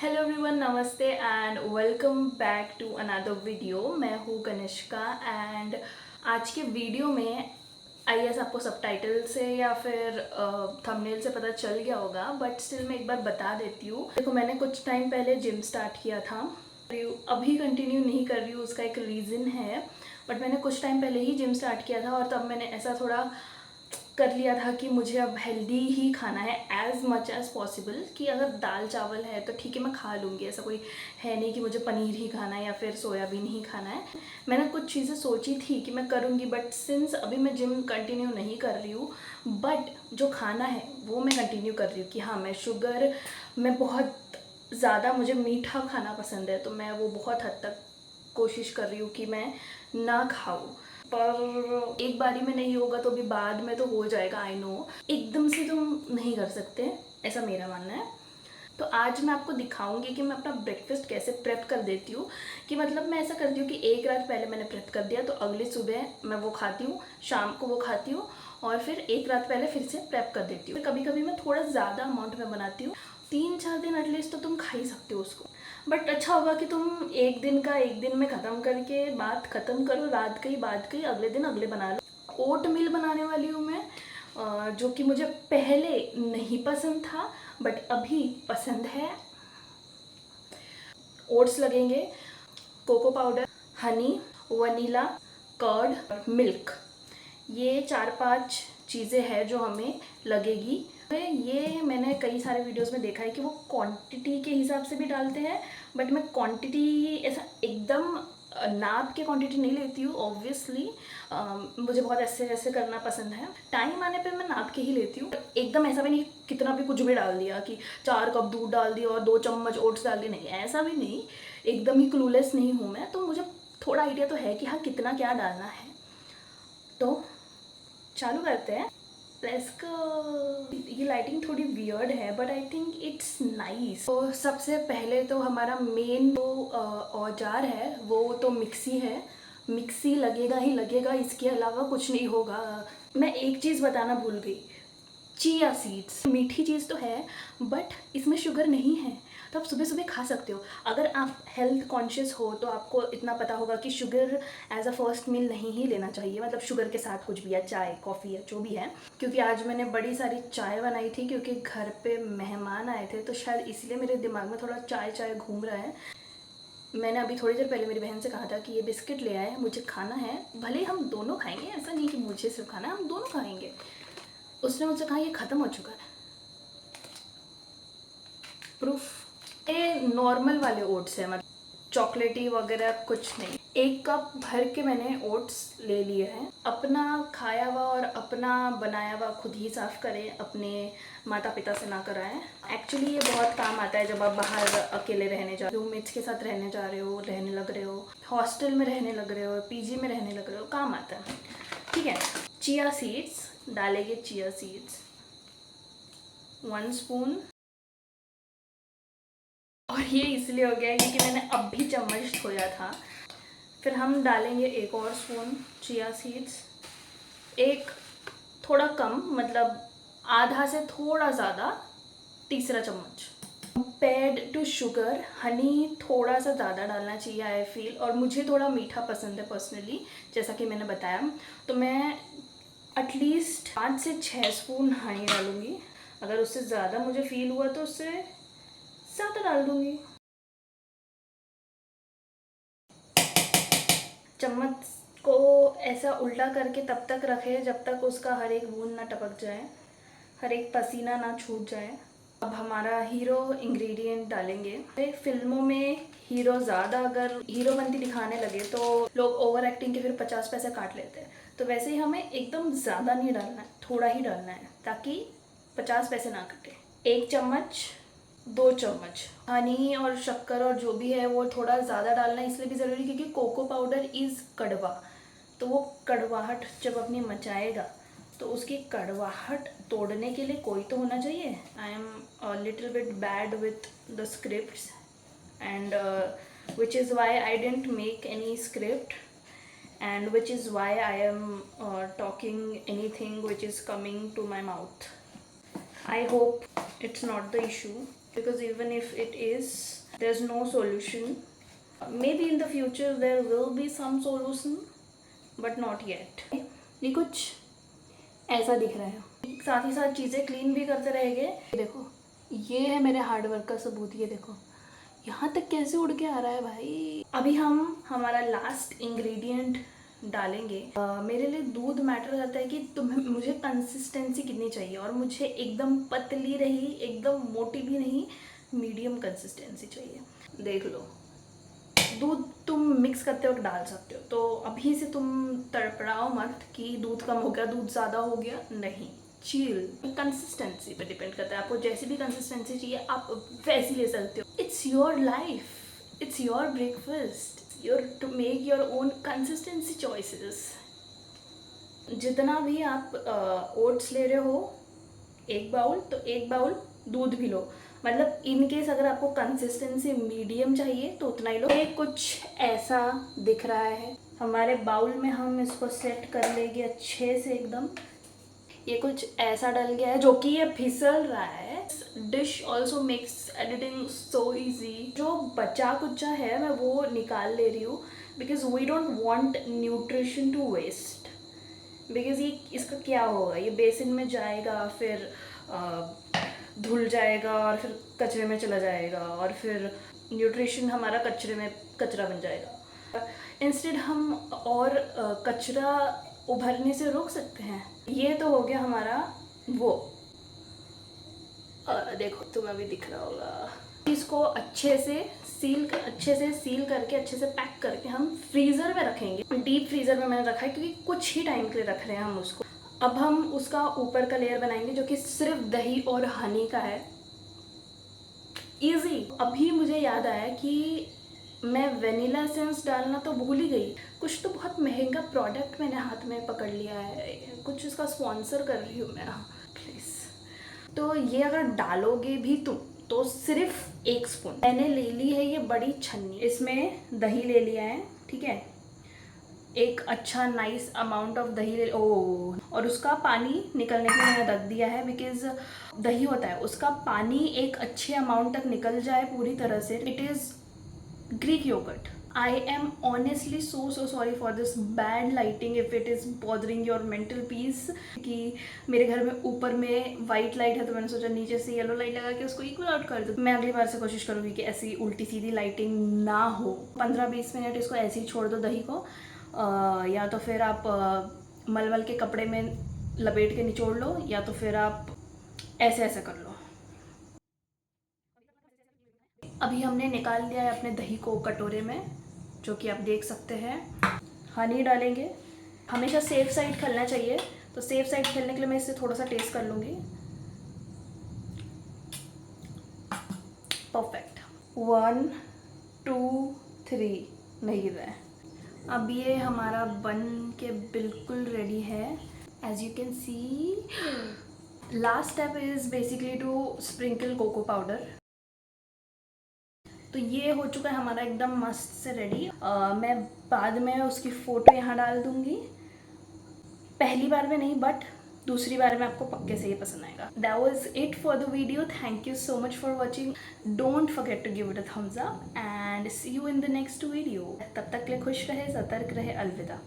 Hello everyone, नमस्ते and welcome back to another video. मैं हूँ कनिष्का एंड आज के वीडियो में आई गेस आपको सबटाइटल से या फिर थंबनेल से पता चल गया होगा, बट स्टिल मैं एक बार बता देती हूँ। देखो, मैंने कुछ टाइम पहले जिम स्टार्ट किया था, अभी कंटिन्यू नहीं कर रही हूँ। उसका एक रीज़न है, बट मैंने कुछ टाइम पहले ही जिम स्टार्ट किया था और तब मैंने ऐसा थोड़ा कर लिया था कि मुझे अब हेल्दी ही खाना है एज़ मच एज़ पॉसिबल। कि अगर दाल चावल है तो ठीक है, मैं खा लूँगी, ऐसा कोई है नहीं कि मुझे पनीर ही खाना है या फिर सोयाबीन ही खाना है। मैंने कुछ चीज़ें सोची थी कि मैं करूँगी, बट सिंस अभी मैं जिम कंटिन्यू नहीं कर रही हूँ, बट जो खाना है वो मैं कंटिन्यू कर रही हूँ। कि हाँ, मैं बहुत ज़्यादा, मुझे मीठा खाना पसंद है, तो मैं वो बहुत हद तक कोशिश कर रही हूँ कि मैं ना खाऊँ। पर एक बारी में नहीं होगा तो भी बाद में तो हो जाएगा। आई नो एकदम से तुम नहीं कर सकते, ऐसा मेरा मानना है। तो आज मैं आपको दिखाऊंगी कि मैं अपना ब्रेकफास्ट कैसे प्रेप कर देती हूँ। कि मतलब मैं ऐसा करती हूँ कि एक रात पहले मैंने प्रेप कर दिया तो अगली सुबह मैं वो खाती हूँ, शाम को वो खाती हूँ और फिर एक रात पहले फिर से प्रेप कर देती हूँ। कभी कभी मैं थोड़ा ज़्यादा अमाउंट में बनाती हूँ, 3-4 दिन एटलीस्ट तो तुम खा ही सकते हो उसको। बट अच्छा होगा कि तुम एक दिन का एक दिन में ख़त्म करके बात ख़त्म करो, बात कही अगले दिन अगले बना लो। ओट मील बनाने वाली हूँ मैं, जो कि मुझे पहले नहीं पसंद था बट अभी पसंद है। ओट्स लगेंगे, cocoa powder, honey, vanilla, curd, milk. ये 4-5 चीज़ें हैं जो हमें लगेगी। ये मैंने कई सारे वीडियोस में देखा है कि वो क्वांटिटी के हिसाब से भी डालते हैं, बट मैं क्वांटिटी ऐसा एकदम नाप के क्वांटिटी नहीं लेती हूँ ऑब्वियसली। मुझे बहुत ऐसे ऐसे करना पसंद है, टाइम आने पे मैं नाप के ही लेती हूँ। एकदम ऐसा भी नहीं कितना भी कुछ भी डाल दिया कि 4 कप दूध डाल दिया और 2 चम्मच ओट्स डाल दिए, नहीं ऐसा भी नहीं। एकदम ही क्लूलेस नहीं हूँ मैं, तो मुझे थोड़ा आइडिया तो है कि हाँ कितना क्या डालना है। तो चालू करते हैं। Let's go. ये लाइटिंग थोड़ी वियर्ड है but I think it's nice. तो सबसे पहले तो हमारा मेन जो औजार है वो तो मिक्सी है। मिक्सी लगेगा ही लगेगा, इसके अलावा कुछ नहीं होगा। मैं एक चीज़ बताना भूल गई, चिया सीड्स। मीठी चीज़ तो है बट इसमें शुगर नहीं है, तो आप सुबह सुबह खा सकते हो। अगर आप हेल्थ कॉन्शियस हो तो आपको इतना पता होगा कि sugar as a first meal नहीं ही लेना चाहिए, मतलब शुगर के साथ कुछ भी, या चाय कॉफ़ी या जो भी है। क्योंकि आज मैंने बड़ी सारी चाय बनाई थी क्योंकि घर पे मेहमान आए थे, तो शायद इसलिए मेरे दिमाग में थोड़ा चाय चाय घूम रहा है। मैंने अभी थोड़ी देर पहले मेरी बहन से कहा था कि ये बिस्किट ले आए, मुझे खाना है, भले हम दोनों खाएंगे, ऐसा नहीं कि मुझे सिर्फ खाना है, हम दोनों खाएंगे। उसने मुझसे कहा ये ख़त्म हो चुका है। प्रूफ, ये नॉर्मल वाले ओट्स है, मतलब चॉकलेटी वगैरह कुछ नहीं। 1 कप भर के मैंने ओट्स ले लिए हैं। अपना खाया हुआ और अपना बनाया हुआ खुद ही साफ़ करें, अपने माता पिता से ना कराएं। एक्चुअली ये बहुत काम आता है जब आप बाहर अकेले रहने जा रहे हो, रूममेट्स के साथ रहने जा रहे हो, रहने लग रहे हो, हॉस्टल में रहने लग रहे हो, पीजी में रहने लग रहे हो, काम आता है। ठीक है, चिया सीड्स डालेंगे। Chia seeds 1 spoon. और ये इसलिए हो गया है क्योंकि मैंने अभी चम्मच धोया था। फिर हम डालेंगे 1 और स्पून चिया सीड्स, एक थोड़ा कम, मतलब आधा से थोड़ा ज़्यादा, तीसरा चम्मच। कंपेयर्ड टू शुगर, हनी थोड़ा सा ज़्यादा डालना चाहिए आई फील, और मुझे थोड़ा मीठा पसंद है पर्सनली, जैसा कि मैंने बताया। तो मैं एटलीस्ट 5 से 6 स्पून हनी डालूँगी। अगर उससे ज़्यादा मुझे फील हुआ तो उससे ज़्यादा डाल दूँगी। चम्मच को ऐसा उल्टा करके तब तक रखें जब तक उसका हर एक बूंद ना टपक जाए, हर एक पसीना ना छूट जाए। अब हमारा हीरो इंग्रेडिएंट डालेंगे। फिल्मों में हीरो ज़्यादा अगर हीरोपंती दिखाने लगे तो लोग ओवर एक्टिंग के फिर 50 पैसे काट लेते हैं। तो वैसे ही हमें एकदम ज़्यादा नहीं डालना है, थोड़ा ही डालना है ताकि 50 पैसे ना कटे। 1 चम्मच, 2 चम्मच हनी और शक्कर और जो भी है वो थोड़ा ज़्यादा डालना है, इसलिए भी ज़रूरी क्योंकि कोको पाउडर इज़ कड़वा। तो वो कड़वाहट जब अपनी मचाएगा तो उसकी कड़वाहट तोड़ने के लिए कोई तो होना चाहिए। I am little bit bad with the scripts and which is why I dent make any script and which is why I am talking anything which is coming to my mouth. I hope it's not the issue. because even if it is, there's no solution. Maybe in the future there will be some solution, but not yet. ये कुछ ऐसा दिख रहा है। साथ ही साथ चीज़ें clean भी करते रहेंगे। देखो, ये है मेरे हार्ड वर्क का सबूत। ये देखो यहाँ तक कैसे उड़ के आ रहा है भाई। अभी हम हमारा लास्ट इंग्रेडिएंट डालेंगे। मेरे लिए दूध मैटर करता है कि मुझे कंसिस्टेंसी कितनी चाहिए, और मुझे एकदम पतली रही, एकदम मोटी भी नहीं, मीडियम कंसिस्टेंसी चाहिए। देख लो, दूध तुम मिक्स करते वक्त डाल सकते हो, तो अभी से तुम तड़पड़ाओ मत कि दूध कम हो गया, दूध ज़्यादा हो गया। नहीं, चिल। कंसिस्टेंसी पे डिपेंड करता है, आपको जैसी भी कंसिस्टेंसी चाहिए आप वैसी ले सकते हो। It's your life, it's your breakfast, to make your own consistency choices. जितना भी आप ओट्स ले रहे हो, एक बाउल, तो एक बाउल दूध भी लो। मतलब इन केस अगर आपको कंसिस्टेंसी मीडियम चाहिए तो उतना ही लो। ये कुछ ऐसा दिख रहा है हमारे बाउल में। हम इसको सेट कर लेंगे अच्छे से एकदम। ये कुछ ऐसा डल गया है जो कि ये फिसल रहा है। Dish also makes editing so easy. जो बचा कुचा है मैं वो निकाल ले रही हूँ, because we don't want nutrition to waste. Because ये इसका क्या होगा, ये बेसिन में जाएगा, फिर धुल जाएगा, और फिर कचरे में चला जाएगा, और फिर न्यूट्रिशन हमारा कचरे में कचरा बन जाएगा। इंस्टेड हम और कचरा उभरने से रोक सकते हैं। ये तो हो गया हमारा वो। देखो तुम्हें भी दिख रहा होगा। इसको अच्छे से सील करके अच्छे से पैक करके हम फ्रीज़र में रखेंगे। डीप फ्रीज़र में मैंने रखा है क्योंकि कुछ ही टाइम के लिए रख रहे हैं हम उसको। अब हम उसका ऊपर का लेयर बनाएंगे जो कि सिर्फ दही और हनी का है। ईजी। अभी मुझे याद आया कि मैं वेनिला एसेंस डालना तो भूल ही गई। कुछ तो बहुत महंगा प्रोडक्ट मैंने हाथ में पकड़ लिया है, कुछ इसका स्पॉन्सर कर रही हूँ मैं, प्लीज़। तो ये अगर डालोगे भी तुम तो सिर्फ 1 स्पून मैंने ले ली है। ये बड़ी छन्नी, इसमें दही ले लिया है, ठीक है। एक अच्छा नाइस अमाउंट ऑफ दही ले, और उसका पानी निकलने के लिए मैंने रख दिया है, बिकॉज दही होता है उसका पानी एक अच्छे अमाउंट तक निकल जाए पूरी तरह से। It is Greek yogurt. I am honestly so sorry for this bad lighting if it is bothering your mental peace. कि मेरे घर में ऊपर में वाइट लाइट है, तो मैंने सोचा नीचे से येलो लाइट लगा के उसको इक्वल आउट कर दूँ। मैं अगली बार से कोशिश करूँगी कि ऐसी उल्टी सीधी लाइटिंग ना हो। 15-20 मिनट इसको ऐसे ही छोड़ दो दही को, या तो फिर आप मलमल के कपड़े में लपेट के निचोड़ लो, या तो फिर आप ऐसे कर लो। अभी हमने निकाल लिया है अपने दही को कटोरे में, जो कि आप देख सकते हैं। हनी डालेंगे। हमेशा सेफ साइड खेलना चाहिए, तो सेफ साइड खेलने के लिए मैं इससे थोड़ा सा टेस्ट कर लूँगी। परफेक्ट। 1 2 3 नहीं गिर रहा है। अब ये हमारा बन के बिल्कुल रेडी है। As you can see, last step is basically to sprinkle cocoa powder. तो ये हो चुका है हमारा एकदम मस्त से रेडी। मैं बाद में उसकी फ़ोटो यहाँ डाल दूँगी। पहली बार में नहीं, बट दूसरी बार में आपको पक्के से ये पसंद आएगा। That was it for the video. Thank you so much for watching. Don't forget to give it a thumbs up and see you in the next video. तब तक के लिए खुश रहे, सतर्क रहे। अलविदा।